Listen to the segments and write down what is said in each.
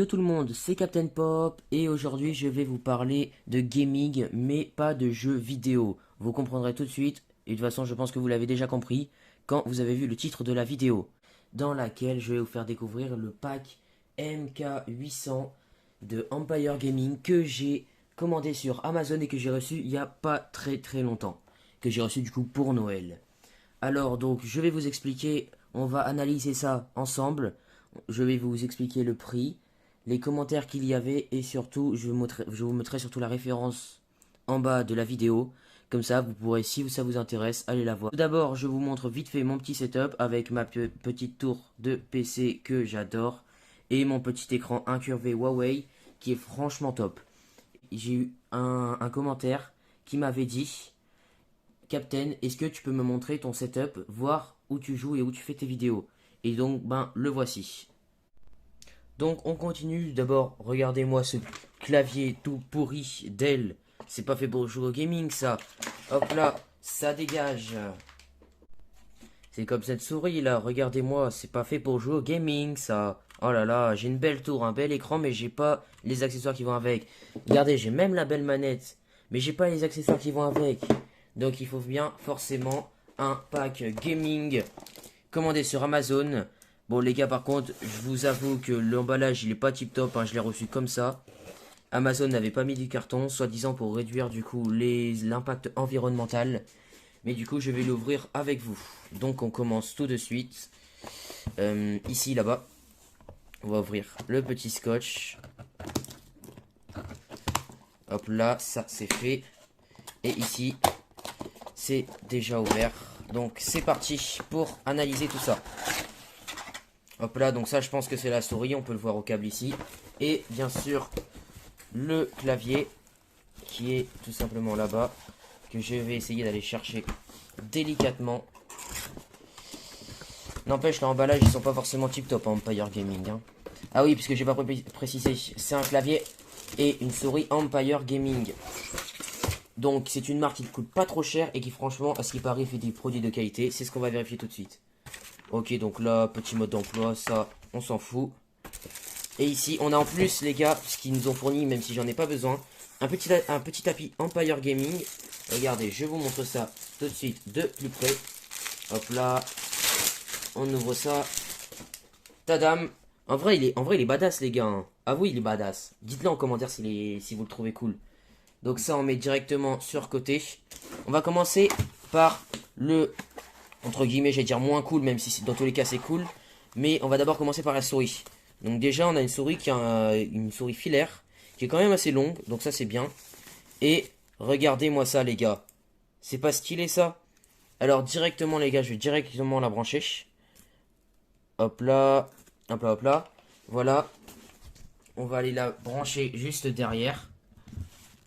Yo tout le monde, c'est Captain Pop et aujourd'hui je vais vous parler de gaming mais pas de jeux vidéo. Vous comprendrez tout de suite et de toute façon je pense que vous l'avez déjà compris quand vous avez vu le titre de la vidéo dans laquelle je vais vous faire découvrir le pack MK800 de Empire Gaming que j'ai commandé sur Amazon et que j'ai reçu il y a pas très longtemps. Que j'ai reçu du coup pour Noël. Alors donc je vais vous expliquer, on va analyser ça ensemble. Je vais vous expliquer le prix, les commentaires qu'il y avait et surtout je vous mettrai surtout la référence en bas de la vidéo. Comme ça vous pourrez, si ça vous intéresse, aller la voir. Tout d'abord je vous montre vite fait mon petit setup avec ma petite tour de PC que j'adore. Et mon petit écran incurvé Huawei qui est franchement top. J'ai eu un commentaire qui m'avait dit: Captain, est-ce que tu peux me montrer ton setup, voir où tu joues et où tu fais tes vidéos? Et donc, le voici. Donc, on continue. D'abord, regardez-moi ce clavier tout pourri Dell. C'est pas fait pour jouer au gaming, ça. Hop là, ça dégage. C'est comme cette souris là, regardez-moi, c'est pas fait pour jouer au gaming, ça. Oh là là, j'ai une belle tour, un bel écran, mais j'ai pas les accessoires qui vont avec. Regardez, j'ai même la belle manette, mais j'ai pas les accessoires qui vont avec. Donc il faut bien forcément un pack gaming commandé sur Amazon. Bon les gars, par contre, je vous avoue que l'emballage il est pas tip top, hein, je l'ai reçu comme ça. Amazon n'avait pas mis du carton, soi-disant pour réduire du coup l'impact environnemental. Mais du coup je vais l'ouvrir avec vous. Donc on commence tout de suite. Ici, là-bas, on va ouvrir le petit scotch. Hop là, ça c'est fait. Et ici, c'est déjà ouvert. Donc c'est parti pour analyser tout ça. Hop là, donc ça je pense que c'est la souris, on peut le voir au câble ici. Et bien sûr, le clavier qui est tout simplement là-bas, que je vais essayer d'aller chercher délicatement. N'empêche, l'emballage ils sont pas forcément tip top en Empire Gaming, hein. Ah oui, puisque j'ai pas précisé, c'est un clavier et une souris Empire Gaming. Donc c'est une marque qui ne coûte pas trop cher et qui franchement, à ce qui paraît, fait des produits de qualité. C'est ce qu'on va vérifier tout de suite. Ok, donc là, petit mode d'emploi, ça on s'en fout. Et ici on a en plus les gars, ce qu'ils nous ont fourni, même si j'en ai pas besoin, un petit tapis Empire Gaming. Regardez, je vous montre ça tout de suite de plus près. Hop là, on ouvre ça. Tadam. En vrai il est badass les gars, hein. Ah oui, il est badass. Dites-le en commentaire si vous le trouvez cool. Donc ça on met directement sur côté. On va commencer par le, entre guillemets j'allais dire moins cool, même si dans tous les cas c'est cool. Mais on va d'abord commencer par la souris. Donc déjà on a une souris qui a une souris filaire, qui est quand même assez longue, donc ça c'est bien. Et regardez-moi ça les gars. C'est pas stylé ça? Alors directement les gars, je vais directement la brancher. Hop là, hop là, hop là. Voilà. On va aller la brancher juste derrière.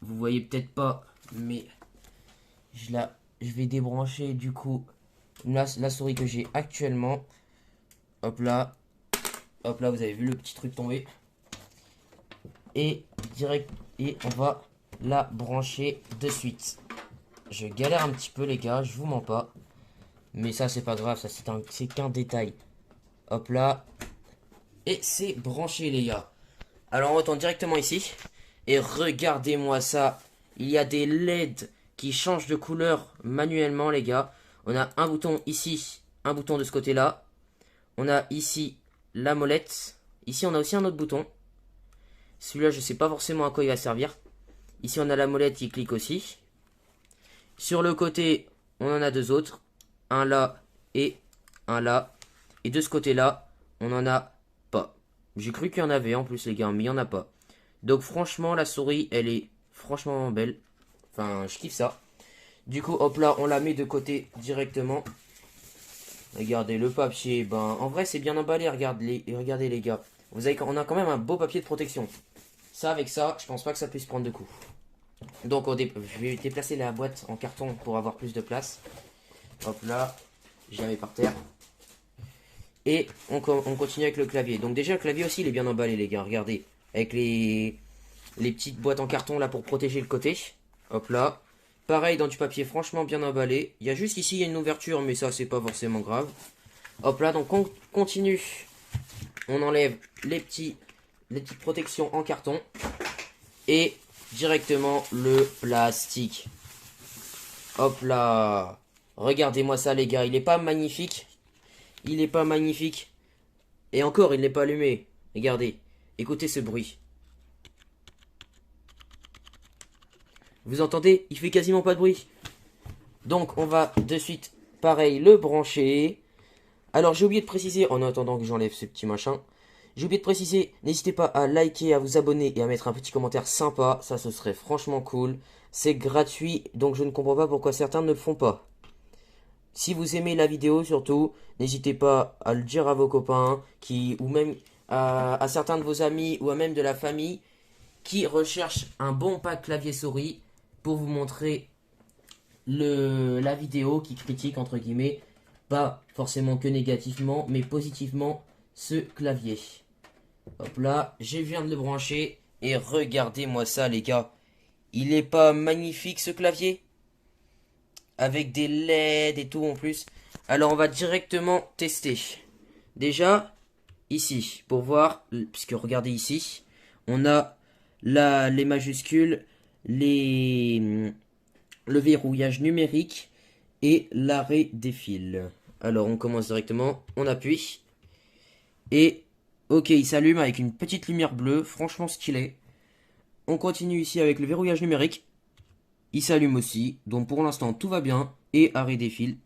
Vous voyez peut-être pas, mais je vais débrancher du coup la souris que j'ai actuellement. Hop là, vous avez vu le petit truc tomber. Et on va la brancher de suite. Je galère un petit peu les gars, je vous mens pas. Mais ça c'est pas grave, ça c'est qu'un détail. Hop là. Et c'est branché les gars. Alors on retourne directement ici. Et regardez-moi ça. Il y a des LED qui changent de couleur manuellement les gars. On a un bouton ici, un bouton de ce côté-là. On a ici la molette. Ici on a aussi un autre bouton. Celui-là je sais pas forcément à quoi il va servir. Ici on a la molette qui clique aussi. Sur le côté on en a deux autres. Un là et un là. Et de ce côté-là on en a pas. J'ai cru qu'il y en avait en plus les gars, mais il n'y en a pas. Donc franchement la souris elle est franchement belle. Enfin je kiffe ça. Du coup hop là on la met de côté directement. Regardez le papier, ben en vrai c'est bien emballé, regardez les gars. On a quand même un beau papier de protection. Ça avec ça je pense pas que ça puisse prendre de coups. Donc je vais déplacer la boîte en carton pour avoir plus de place. Hop là, je la mets par terre. Et on continue avec le clavier. Donc déjà le clavier aussi il est bien emballé les gars, regardez. Avec les petites boîtes en carton là pour protéger le côté. Hop là. Pareil dans du papier franchement bien emballé. Il y a juste ici il y a une ouverture mais ça c'est pas forcément grave. Hop là, donc on continue. On enlève les petits les petites protections en carton. Et directement le plastique. Hop là. Regardez-moi ça les gars, il est pas magnifique? Il est pas magnifique? Et encore, il n'est pas allumé. Regardez, écoutez ce bruit. Vous entendez? Il fait quasiment pas de bruit. Donc on va de suite, pareil, le brancher. Alors j'ai oublié de préciser, en attendant que j'enlève ce petit machin, j'ai oublié de préciser, n'hésitez pas à liker, à vous abonner et à mettre un petit commentaire sympa. Ça, ce serait franchement cool. C'est gratuit, donc je ne comprends pas pourquoi certains ne le font pas. Si vous aimez la vidéo, surtout, n'hésitez pas à le dire à vos copains, ou même à certains de vos amis, ou à même de la famille, qui recherchent un bon pack clavier-souris pour vous montrer la vidéo, qui critique, entre guillemets, pas forcément que négativement, mais positivement, ce clavier. Hop là, je viens de le brancher, et regardez-moi ça, les gars. Il est pas magnifique, ce clavier? Avec des LED et tout en plus. Alors on va directement tester. Déjà, ici, pour voir, puisque regardez ici, on a les majuscules, le verrouillage numérique et l'arrêt des fils. Alors on commence directement, on appuie. Et, ok, il s'allume avec une petite lumière bleue, franchement stylé. On continue ici avec le verrouillage numérique. Il s'allume aussi, donc pour l'instant tout va bien. Et arrêt des fils,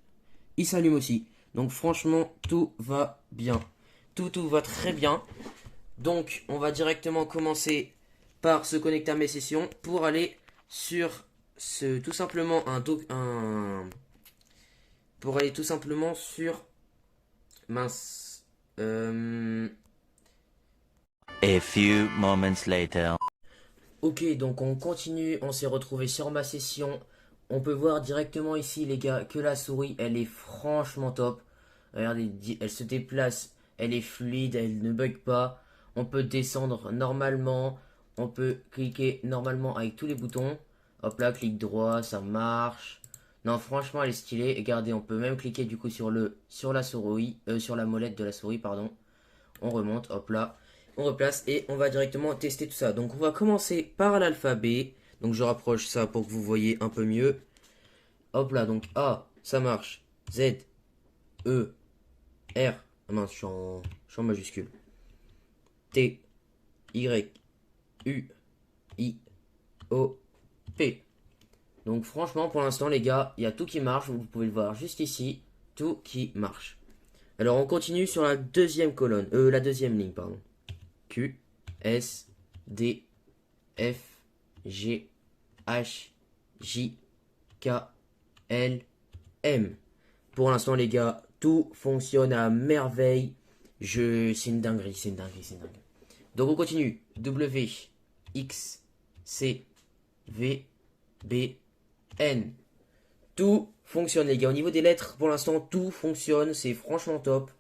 il s'allume aussi. Donc franchement tout va bien. Tout va très bien. Donc on va directement commencer par se connecter à mes sessions pour aller sur tout simplement pour aller tout simplement sur mince. A few moments later. Ok, donc on continue, on s'est retrouvé sur ma session. On peut voir directement ici, les gars, que la souris, elle est franchement top. Regardez, elle se déplace, elle est fluide, elle ne bug pas. On peut descendre normalement, on peut cliquer normalement avec tous les boutons. Hop là, clic droit, ça marche. Non, franchement, elle est stylée. Et regardez, on peut même cliquer du coup sur la souris, sur la molette de la souris, pardon. On remonte, hop là. On replace et on va directement tester tout ça. Donc on va commencer par l'alphabet. Donc je rapproche ça pour que vous voyez un peu mieux. Hop là, donc A, ça marche. Z, E, R. Ah mince, je suis en majuscule. T, Y, U, I, O, P. Donc franchement, pour l'instant, les gars, il y a tout qui marche. Vous pouvez le voir juste ici. Tout qui marche. Alors on continue sur la deuxième colonne. La deuxième ligne, pardon. Q, S, D, F, G, H, J, K, L, M. Pour l'instant, les gars, tout fonctionne à merveille. C'est une dinguerie, c'est une dinguerie, c'est une dinguerie. Donc on continue. W, X, C, V, B, N. Tout fonctionne, les gars. Au niveau des lettres, pour l'instant, tout fonctionne. C'est franchement top.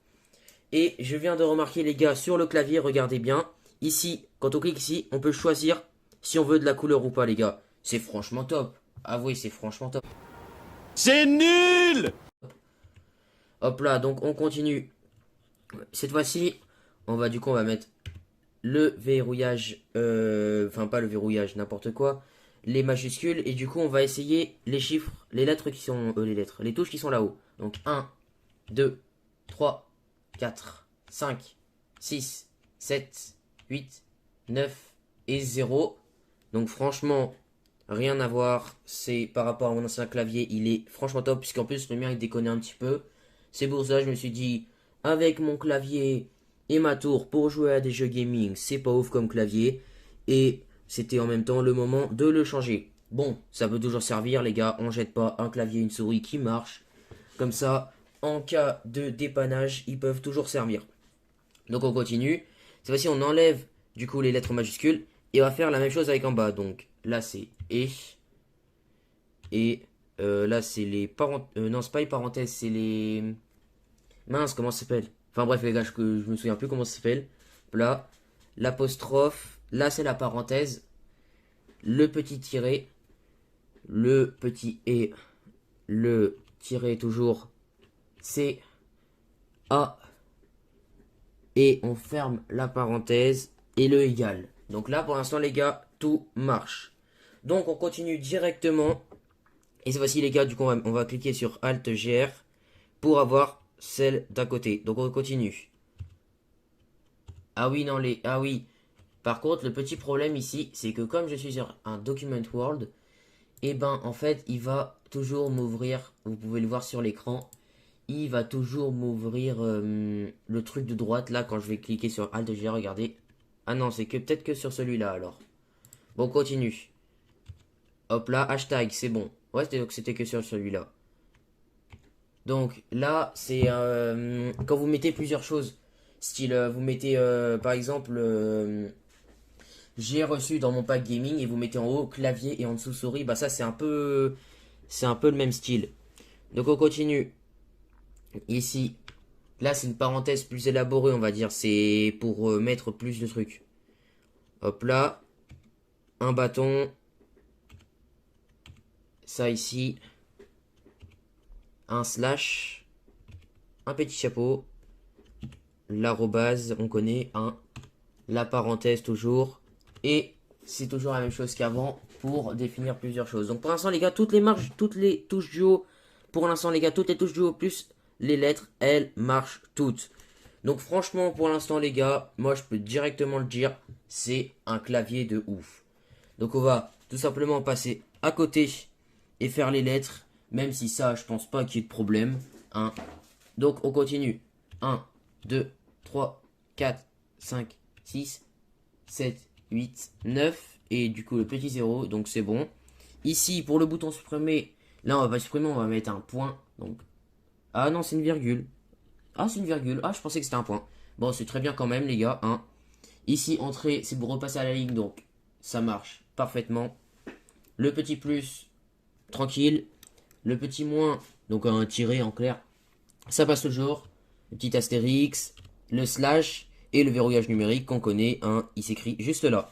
Et je viens de remarquer, les gars, sur le clavier, regardez bien. Ici, quand on clique ici, on peut choisir si on veut de la couleur ou pas, les gars. C'est franchement top. Avouez, c'est franchement top. C'est nul! Hop là, donc on continue. Cette fois-ci, on va mettre le verrouillage. Enfin, pas le verrouillage, n'importe quoi. Les majuscules. Et du coup, on va essayer les chiffres, les lettres qui sont. Les touches qui sont là-haut. Donc 1, 2, 3, 4, 5, 6, 7, 8, 9 et 0. Donc franchement, rien à voir. C'est par rapport à mon ancien clavier, il est franchement top. Puisqu'en plus, le mien, il déconne un petit peu. C'est pour ça que je me suis dit, avec mon clavier et ma tour pour jouer à des jeux gaming, c'est pas ouf comme clavier. Et c'était en même temps le moment de le changer. Bon, ça peut toujours servir, les gars. On jette pas un clavier et une souris qui marchent. Comme ça, en cas de dépannage, ils peuvent toujours servir. Donc on continue. Cette fois-ci, on enlève du coup les lettres majuscules et on va faire la même chose avec en bas. Donc là, c'est et. Et là, c'est les parenthèses. Non, c'est pas les parenthèses, c'est les. Mince, comment ça s'appelle? Enfin bref, les gars, je me souviens plus comment ça s'appelle. Là, l'apostrophe. Là, c'est la parenthèse. Le petit tiret. Le petit et. Le tiret toujours. C'est A. Et on ferme la parenthèse. et le égal. Donc là, pour l'instant, les gars, tout marche. Donc, on continue directement. Et cette fois-ci, les gars, du coup, on va cliquer sur Alt GR pour avoir celle d'à côté. Donc, on continue. Ah oui, non, les... Ah oui. Par contre, le petit problème ici, c'est que comme je suis sur un Document World, et ben, en fait, il va toujours m'ouvrir, vous pouvez le voir sur l'écran, il va toujours m'ouvrir le truc de droite, là, quand je vais cliquer sur Alt GR, regardez. Ah non, c'est que peut-être que sur celui-là, alors. Bon, continue. Hop là, hashtag, c'est bon. Ouais, c'était que sur celui-là. Donc là, c'est quand vous mettez plusieurs choses. Style, vous mettez par exemple, j'ai reçu dans mon pack gaming et vous mettez en haut clavier et en dessous souris. Bah ça, c'est un peu le même style. Donc on continue. Ici, là, c'est une parenthèse plus élaborée, on va dire. C'est pour mettre plus de trucs. Hop là, un bâton. Ça ici, un slash, un petit chapeau, l'arrobase, on connaît, la parenthèse toujours, et c'est toujours la même chose qu'avant pour définir plusieurs choses. Donc pour l'instant les gars, toutes les marges, toutes les touches du haut, pour l'instant les gars, toutes les touches du haut plus les lettres, elles marchent toutes. Donc franchement pour l'instant les gars, moi je peux directement le dire, c'est un clavier de ouf. Donc on va tout simplement passer à côté et faire les lettres, même si ça je pense pas qu'il y ait de problème. Hein. Donc on continue. 1, 2, 3, 4, 5, 6, 7, 8, 9. Et du coup le petit 0, donc c'est bon. Ici pour le bouton supprimer, là on va pas supprimer, on va mettre un point. Donc... Ah non, c'est une virgule. Ah c'est une virgule, ah je pensais que c'était un point. Bon c'est très bien quand même les gars. Hein. Ici entrée, c'est pour repasser à la ligne, donc ça marche parfaitement. Le petit plus, tranquille. Le petit moins, donc un tiré en clair, ça passe toujours. Le petit astérix, le slash et le verrouillage numérique qu'on connaît, hein, il s'écrit juste là.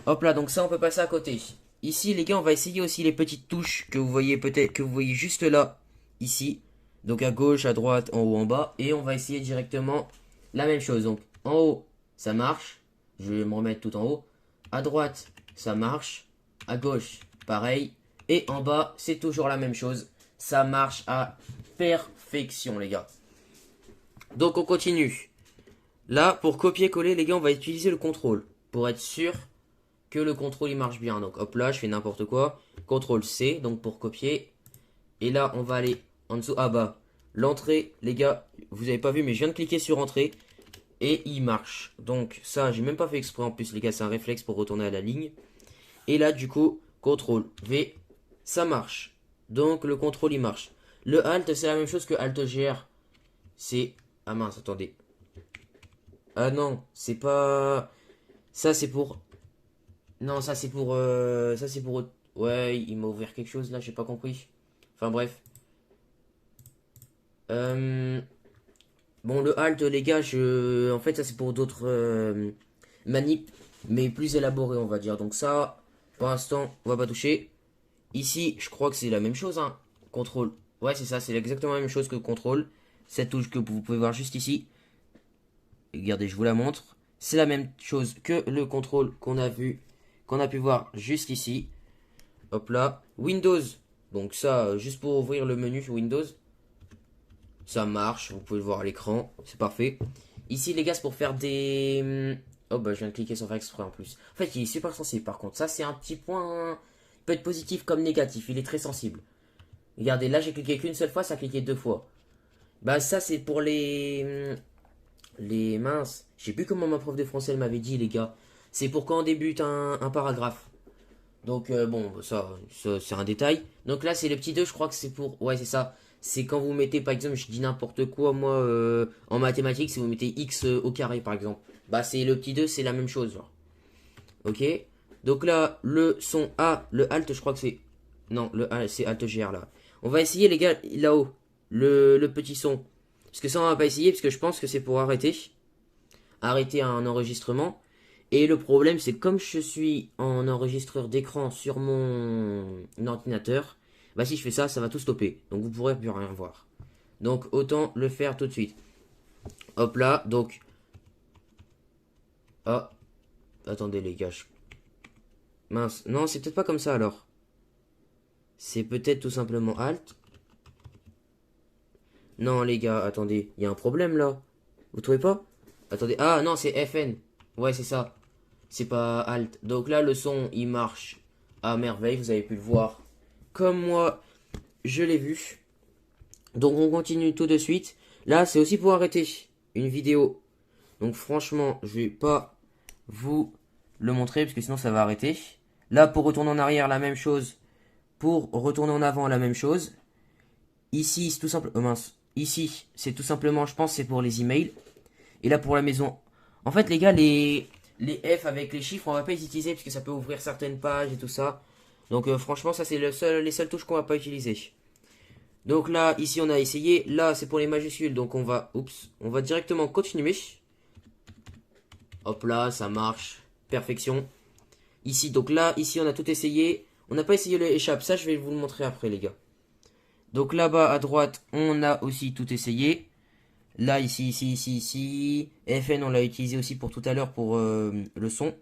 Hop là, donc ça on peut passer à côté. Ici les gars, on va essayer aussi les petites touches que vous voyez peut-être, que vous voyez juste là, ici. Donc à gauche, à droite, en haut, en bas. Et on va essayer directement la même chose. Donc en haut, ça marche. Je vais me remettre tout en haut. À droite, ça marche. À gauche, pareil. Et en bas, c'est toujours la même chose. Ça marche à perfection, les gars. Donc, on continue. Là, pour copier-coller, les gars, on va utiliser le contrôle. Pour être sûr que le contrôle, il marche bien. Donc, hop là, je fais n'importe quoi. CTRL C, donc pour copier. Et là, on va aller en dessous. Ah bah, l'entrée, les gars, vous n'avez pas vu, mais je viens de cliquer sur entrée. Et il marche. Donc, ça, j'ai même pas fait exprès en plus, les gars. C'est un réflexe pour retourner à la ligne. Et là, du coup, CTRL V. Ça marche. Donc le contrôle il marche. Le Alt c'est la même chose que Alt GR. C'est... Ah mince, attendez. Ah non, c'est pas... Ça c'est pour... Non, ça c'est pour... Ça c'est pour... Ouais, il m'a ouvert quelque chose là, j'ai pas compris. Enfin bref. Bon, le Alt les gars, En fait ça c'est pour d'autres manips. Mais plus élaborés on va dire. Donc ça, pour l'instant, on va pas toucher. Ici, je crois que c'est la même chose, hein. Contrôle. Ouais, c'est ça, c'est exactement la même chose que contrôle. Cette touche que vous pouvez voir juste ici. Regardez, je vous la montre. C'est la même chose que le contrôle qu'on a vu, qu'on a pu voir juste ici. Hop là. Windows. Donc ça, juste pour ouvrir le menu Windows. Ça marche, vous pouvez le voir à l'écran. C'est parfait. Ici, les gars, c'est pour faire des... Oh bah, je viens de cliquer sans faire exprès en plus. En fait, il est super sensible par contre. Ça, c'est un petit point... Il peut être positif comme négatif. Il est très sensible. Regardez, là j'ai cliqué qu'une seule fois, ça a cliqué deux fois. Bah ça c'est pour les minces. Je sais plus comment ma prof de français elle m'avait dit les gars. C'est pour quand on débute un paragraphe. Donc bon, ça c'est un détail. Donc là c'est le petit 2, je crois que c'est pour... Ouais c'est ça. C'est quand vous mettez par exemple, je dis n'importe quoi moi en mathématiques, si vous mettez x au carré par exemple. Bah c'est le petit 2, c'est la même chose. Genre. Ok. Donc là le son A, le alt je crois que c'est... Non, c'est alt GR là. On va essayer les gars là-haut. Le petit son. Parce que ça on va pas essayer parce que je pense que c'est pour arrêter. Arrêter un enregistrement. Et le problème c'est que comme je suis en enregistreur d'écran sur mon ordinateur. Bah si je fais ça, ça va tout stopper. Donc vous pourrez plus rien voir. Donc autant le faire tout de suite. Hop là, donc. Ah, attendez les gars. Mince, non, c'est peut-être pas comme ça alors. C'est peut-être tout simplement Alt. Non les gars, attendez, il y a un problème là. Vous trouvez pas? Attendez, ah non, c'est FN. Ouais, c'est ça. C'est pas Alt. Donc là, le son, il marche à merveille, vous avez pu le voir. Comme moi, je l'ai vu. Donc on continue tout de suite. Là, c'est aussi pour arrêter une vidéo. Donc franchement, je vais pas vous le montrer parce que sinon ça va arrêter. Là, pour retourner en arrière, la même chose. Pour retourner en avant, la même chose. Ici, c'est tout simple. Oh mince. Ici, c'est tout simplement, je pense, c'est pour les emails. Et là, pour la maison. En fait, les gars, les F avec les chiffres, on va pas les utiliser parce que ça peut ouvrir certaines pages et tout ça. Donc franchement, ça c'est les seules touches qu'on va pas utiliser. Donc là, ici on a essayé. Là, c'est pour les majuscules. Donc on va directement continuer. Hop là, ça marche. Perfection. Ici, donc là, ici on a tout essayé. On n'a pas essayé le échappe. Ça, je vais vous le montrer après, les gars. Donc là-bas à droite, on a aussi tout essayé. Là, ici. FN, on l'a utilisé aussi pour tout à l'heure pour le son.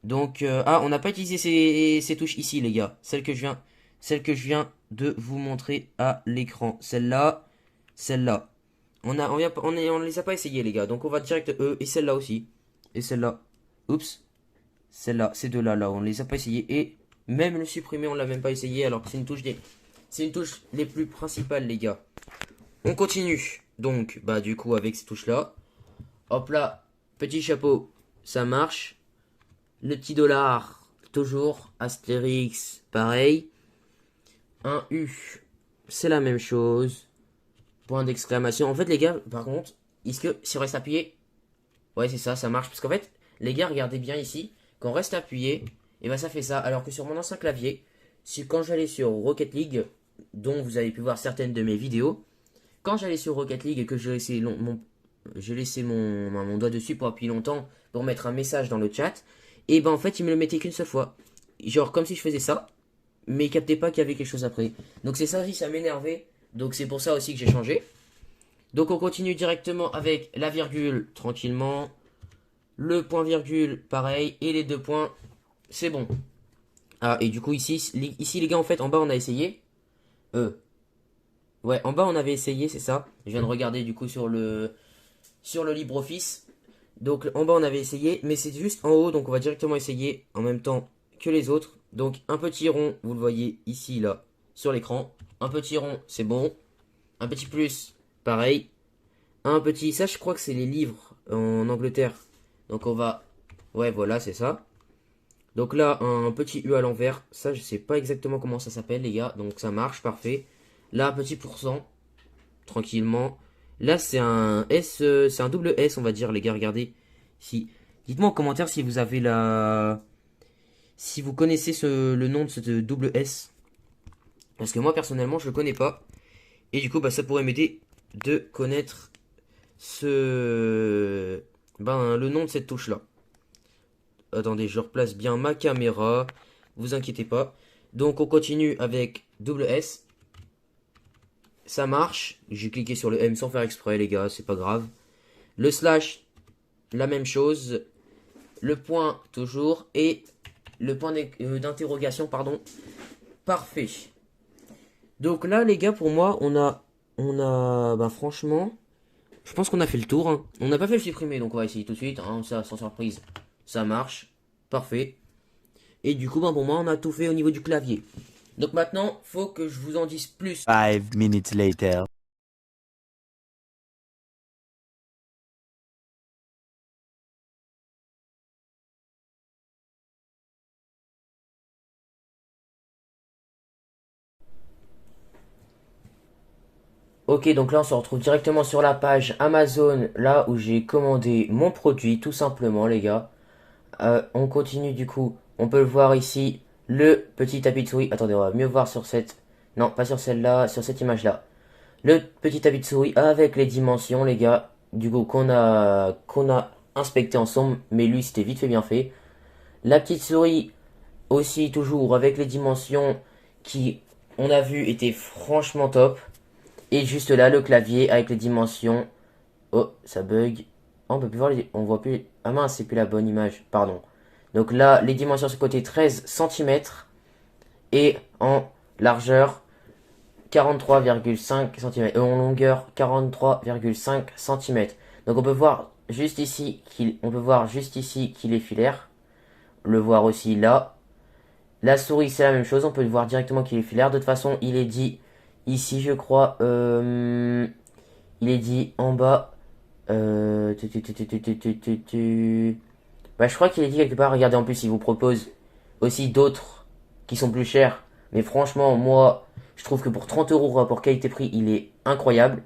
Donc, on n'a pas utilisé ces touches ici, les gars. Celle que je viens de vous montrer à l'écran. Celle-là, celle-là. On les a pas essayé, les gars. Donc, on va direct E et celle-là aussi. Et celle-là. Oups. Celle-là, ces deux-là, là, on les a pas essayé. Et même le supprimer, on l'a même pas essayé. Alors que c'est une touche les plus principales, les gars. On continue. Donc, bah, du coup, avec ces touches-là. Hop là. Petit chapeau. Ça marche. Le petit dollar, toujours. Astérix, pareil. Un U, c'est la même chose. Point d'exclamation. En fait, les gars, par contre, est-ce que si on reste appuyé, ouais, c'est ça, ça marche. Parce qu'en fait, les gars, regardez bien ici. Quand on reste appuyé, et ben ça fait ça. Alors que sur mon ancien clavier, quand j'allais sur Rocket League, dont vous avez pu voir certaines de mes vidéos, quand j'allais sur Rocket League et que je laissais mon doigt dessus pour appuyer longtemps pour mettre un message dans le chat, et ben en fait, il me le mettait qu'une seule fois. Genre comme si je faisais ça, mais il captait pas qu'il y avait quelque chose après. Donc c'est ça aussi, ça m'énervait. Donc c'est pour ça aussi que j'ai changé. Donc on continue directement avec la virgule, tranquillement. Le point virgule, pareil. Et les deux points, c'est bon. Ah, et du coup ici les gars, en fait, en bas on a essayé. Ouais, en bas on avait essayé, c'est ça. Je viens de regarder du coup sur le LibreOffice. Donc en bas on avait essayé, mais c'est juste en haut, donc on va directement essayer en même temps que les autres. Donc un petit rond, vous le voyez ici là sur l'écran. Un petit rond, c'est bon. Un petit plus, pareil. Un petit, ça je crois que c'est les livres en Angleterre. Donc on va, ouais voilà c'est ça. Donc là un petit U à l'envers, ça je sais pas exactement comment ça s'appelle les gars, donc ça marche, parfait. Là petit pourcent, tranquillement. Là c'est un S, c'est un double S on va dire les gars, regardez. Si, dites-moi en commentaire si vous avez si vous connaissez le nom de ce double S. Parce que moi personnellement je le connais pas. Et du coup bah ça pourrait m'aider de connaître le nom de cette touche là. Attendez, je replace bien ma caméra. Vous inquiétez pas. Donc on continue avec double S. Ça marche. J'ai cliqué sur le M sans faire exprès les gars, c'est pas grave. Le slash, la même chose. Le point toujours. Et le point d'interrogation, pardon. Parfait. Donc là les gars, pour moi, bah franchement, je pense qu'on a fait le tour. Hein. On n'a pas fait le supprimer, donc on va essayer tout de suite. Hein, ça, sans surprise, ça marche. Parfait. Et du coup, bah, pour moi, on a tout fait au niveau du clavier. Donc maintenant, faut que je vous en dise plus. 5 minutes later. Ok, donc là, on se retrouve directement sur la page Amazon, là où j'ai commandé mon produit, tout simplement, les gars. On continue du coup. On peut le voir ici, le petit tapis de souris. Attendez, on va mieux voir sur cette... Non, pas sur celle-là, sur cette image-là. Le petit tapis de souris avec les dimensions, les gars. Du coup, qu'on a inspecté ensemble. Mais lui, c'était vite fait bien fait. La petite souris aussi, toujours avec les dimensions qui, on a vu, étaient franchement top. Et juste là, le clavier avec les dimensions. Oh, ça bug. Oh, on peut plus voir on voit plus. Ah mince, c'est plus la bonne image, pardon. Donc là, les dimensions sur le côté 13 cm et en largeur 43,5 cm et en longueur 43,5 cm. Donc on peut voir juste ici qu'il est filaire. Le voir aussi là. La souris c'est la même chose, on peut le voir directement qu'il est filaire. De toute façon, il est dit ici, je crois, il est dit en bas. Bah, je crois qu'il est dit quelque part. Regardez, en plus, il vous propose aussi d'autres qui sont plus chers. Mais franchement, moi, je trouve que pour 30 euros rapport qualité-prix, il est incroyable.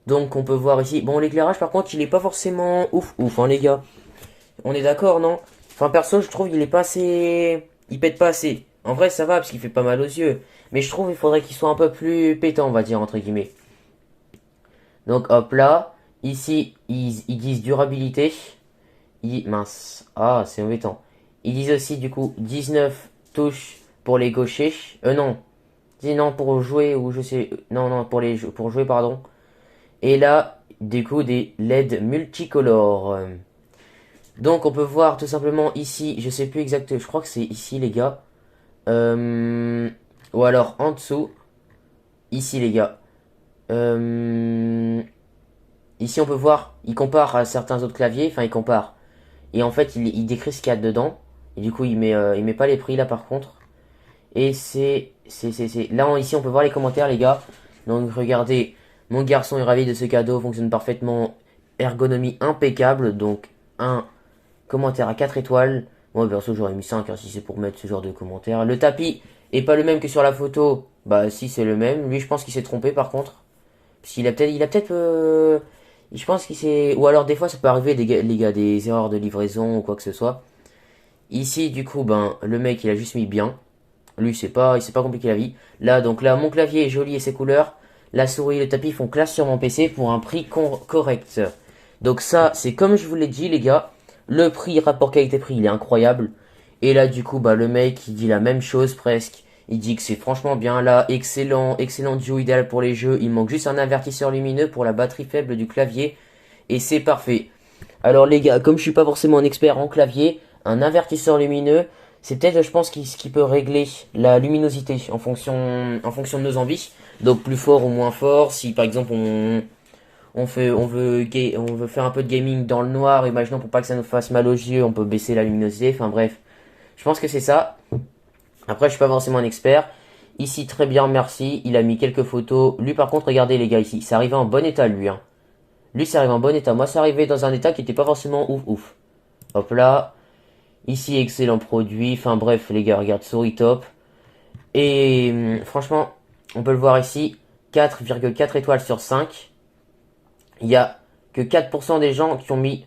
Donc, on peut voir ici. Bon, l'éclairage, par contre, il est pas forcément ouf, ouf, hein, les gars. On est d'accord, non? Enfin, perso, je trouve il est pas assez. Il pète pas assez. En vrai, ça va parce qu'il fait pas mal aux yeux. Mais je trouve il faudrait qu'il soit un peu plus pétant, on va dire, entre guillemets. Donc, hop là. Ici, ils disent durabilité. Mince. Ah, c'est embêtant. Ils disent aussi, du coup, 19 touches pour les gauchers. Non. Dis non, pour jouer, ou je sais. Non, non, pour jouer, pardon. Et là, du coup, des LED multicolores. Donc, on peut voir tout simplement ici, je sais plus exactement, je crois que c'est ici, les gars. Ou alors en dessous. Ici, les gars. Ici, on peut voir, il compare à certains autres claviers. Enfin, il compare. Et en fait, il décrit ce qu'il y a dedans. Et du coup, il met pas les prix là par contre. Et là, ici, on peut voir les commentaires, les gars. Donc, regardez, mon garçon est ravi de ce cadeau, fonctionne parfaitement, ergonomie impeccable. Donc, un commentaire à 4 étoiles. Moi, perso, j'aurais mis 5 hein, si c'est pour mettre ce genre de commentaire. Le tapis est pas le même que sur la photo. Bah, si, c'est le même. Lui, je pense qu'il s'est trompé par contre. Parce qu'il a peut-être, je pense qu'il s'est. Ou alors, des fois, ça peut arriver, les gars, des erreurs de livraison ou quoi que ce soit. Ici, du coup, ben, le mec, il a juste mis bien. Lui, il s'est pas compliqué la vie. Là, donc là, mon clavier est joli et ses couleurs. La souris et le tapis font classe sur mon PC pour un prix correct. Donc ça, c'est comme je vous l'ai dit, les gars. Le prix, rapport qualité-prix, il est incroyable. Et là, du coup, bah, le mec, il dit la même chose presque. Il dit que c'est franchement bien là, excellent duo idéal pour les jeux. Il manque juste un avertisseur lumineux pour la batterie faible du clavier. Et c'est parfait. Alors les gars, comme je suis pas forcément un expert en clavier, un avertisseur lumineux, c'est peut-être, je pense, qui peut régler la luminosité en fonction de nos envies. Donc plus fort ou moins fort. Si par exemple on veut faire un peu de gaming dans le noir, imaginons pour pas que ça nous fasse mal aux yeux, on peut baisser la luminosité. Enfin bref, je pense que c'est ça. Après, je suis pas forcément un expert. Ici, très bien, merci. Il a mis quelques photos. Lui, par contre, regardez les gars ici, c'est arrivé en bon état lui. Hein. Lui, c'est arrivé en bon état. Moi, c'est arrivé dans un état qui était pas forcément ouf ouf. Hop là. Ici, excellent produit. Enfin bref, les gars, regarde, souris top. Et franchement, on peut le voir ici. 4,4 étoiles sur 5. Il y a que 4% des gens qui ont mis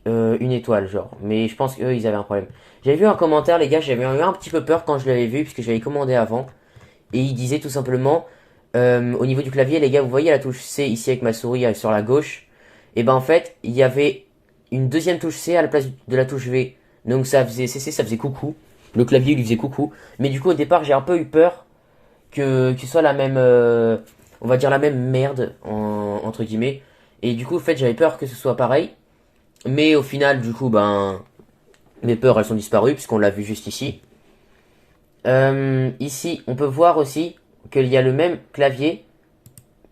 une étoile, genre. Mais je pense qu'eux, ils avaient un problème. J'avais vu un commentaire, les gars, j'avais eu un petit peu peur quand je l'avais vu, puisque j'avais commandé avant. Et il disait tout simplement, au niveau du clavier, les gars, vous voyez la touche C ici avec ma souris sur la gauche. Et ben en fait, il y avait une deuxième touche C à la place de la touche V. Donc ça faisait CC, ça faisait coucou. Le clavier lui faisait coucou. Mais du coup, au départ, j'ai un peu eu peur que ce soit la même, on va dire la même merde, entre guillemets. Et du coup, en fait, j'avais peur que ce soit pareil. Mais au final, du coup, ben, mes peurs, elles sont disparues, puisqu'on l'a vu juste ici. Ici, on peut voir aussi qu'il y a le même clavier.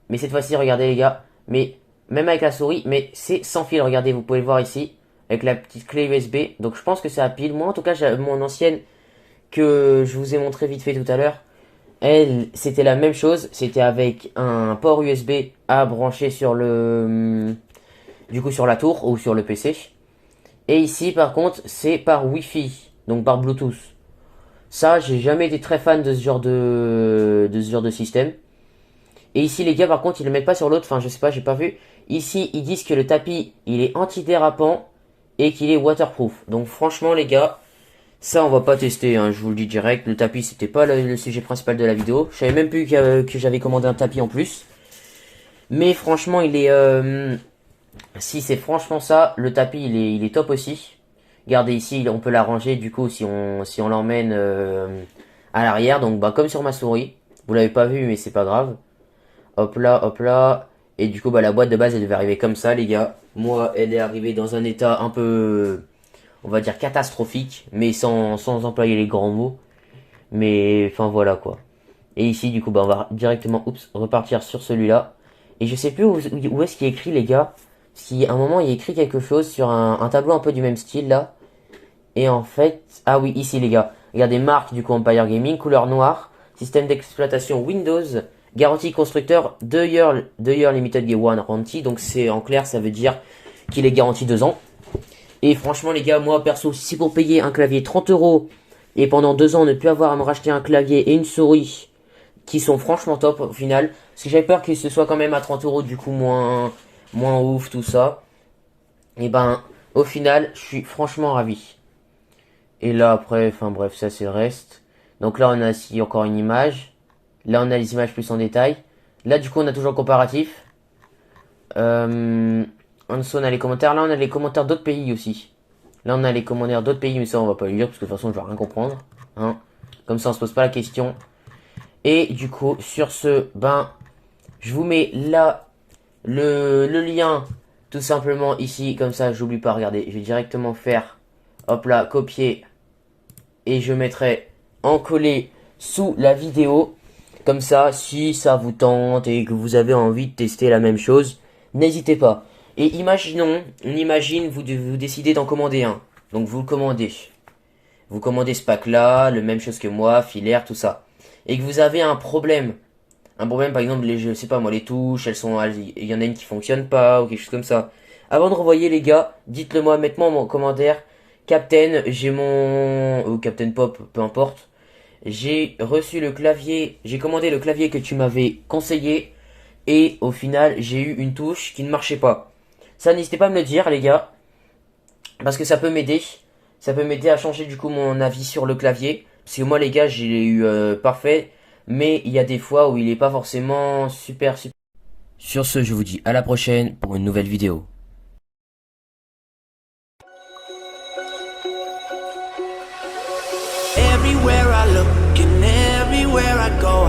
Mais cette fois-ci, regardez les gars. Mais même avec la souris, mais c'est sans fil. Regardez, vous pouvez le voir ici. Avec la petite clé USB. Donc je pense que c'est à pile. Moi, en tout cas, j'ai mon ancienne que je vous ai montré vite fait tout à l'heure. Elle, c'était la même chose. C'était avec un port USB à brancher sur le... Du coup, sur la tour ou sur le PC. Et ici, par contre, c'est par Wi-Fi. Donc par Bluetooth. Ça, j'ai jamais été très fan de ce genre de système. Et ici, les gars, par contre, ils le mettent pas sur l'autre. Enfin, je sais pas, j'ai pas vu. Ici, ils disent que le tapis, il est antidérapant et qu'il est waterproof. Donc, franchement, les gars, ça, on va pas tester. Hein, je vous le dis direct. Le tapis, c'était pas le sujet principal de la vidéo. Je savais même plus que j'avais commandé un tapis en plus. Mais franchement, il est... si c'est franchement ça, le tapis, il est top aussi. Regardez ici, on peut l'arranger du coup si on l'emmène à l'arrière. Donc, bah, comme sur ma souris. Vous l'avez pas vu, mais c'est pas grave. Hop là, hop là. Et du coup, bah, la boîte de base, elle devait arriver comme ça, les gars. Moi, elle est arrivée dans un état un peu, on va dire, catastrophique, mais sans employer les grands mots. Mais, enfin, voilà, quoi. Et ici, du coup, bah, on va directement, repartir sur celui-là. Et je sais plus où est-ce qu'il est écrit, les gars. Si à un moment, il y a écrit quelque chose sur un tableau un peu du même style, là. Et en fait, ah oui, ici, les gars. Regardez, marque, du coup, Empire Gaming, couleur noire. Système d'exploitation Windows. Garantie constructeur 2 years limited warranty. Donc, c'est en clair, ça veut dire qu'il est garanti 2 ans. Et franchement, les gars, moi, perso, si c'est pour payer un clavier 30 euros et pendant 2 ans ne plus avoir à me racheter un clavier et une souris qui sont franchement top au final. Parce que j'avais peur que ce soit quand même à 30 euros, du coup moins ouf tout ça. Et ben au final, je suis franchement ravi. Et là après, enfin bref, ça c'est le reste. Donc là on a ici encore une image. Là on a les images plus en détail. Là du coup on a toujours le comparatif. En dessous on a les commentaires. Là on a les commentaires d'autres pays aussi. Là on a les commentaires d'autres pays, mais ça on va pas le lire parce que de toute façon je vais rien comprendre. Hein. Comme ça on se pose pas la question. Et du coup, sur ce, ben, je vous mets là le lien tout simplement ici, comme ça, j'oublie pas, regardez, je vais directement faire, hop là, copier, et je mettrai en collé sous la vidéo, comme ça, si ça vous tente et que vous avez envie de tester la même chose, n'hésitez pas. Et imaginons, on imagine, vous décidez d'en commander un, donc vous le commandez. Vous commandez ce pack là, le même chose que moi, filaire, tout ça. Et que vous avez un problème par exemple, je sais pas moi, les touches, il y en a une qui fonctionne pas, ou quelque chose comme ça. Avant de renvoyer les gars, dites-le moi, mettez-moi en commentaire, Captain, ou Captain Pop, peu importe. J'ai reçu le clavier, j'ai commandé le clavier que tu m'avais conseillé, et au final, j'ai eu une touche qui ne marchait pas. Ça, n'hésitez pas à me le dire les gars, parce que ça peut m'aider. Ça peut m'aider à changer du coup mon avis sur le clavier. Parce que moi les gars, j'ai eu parfait. Mais il y a des fois où il est pas forcément super. Sur ce, je vous dis à la prochaine pour une nouvelle vidéo. Everywhere I look and everywhere I go,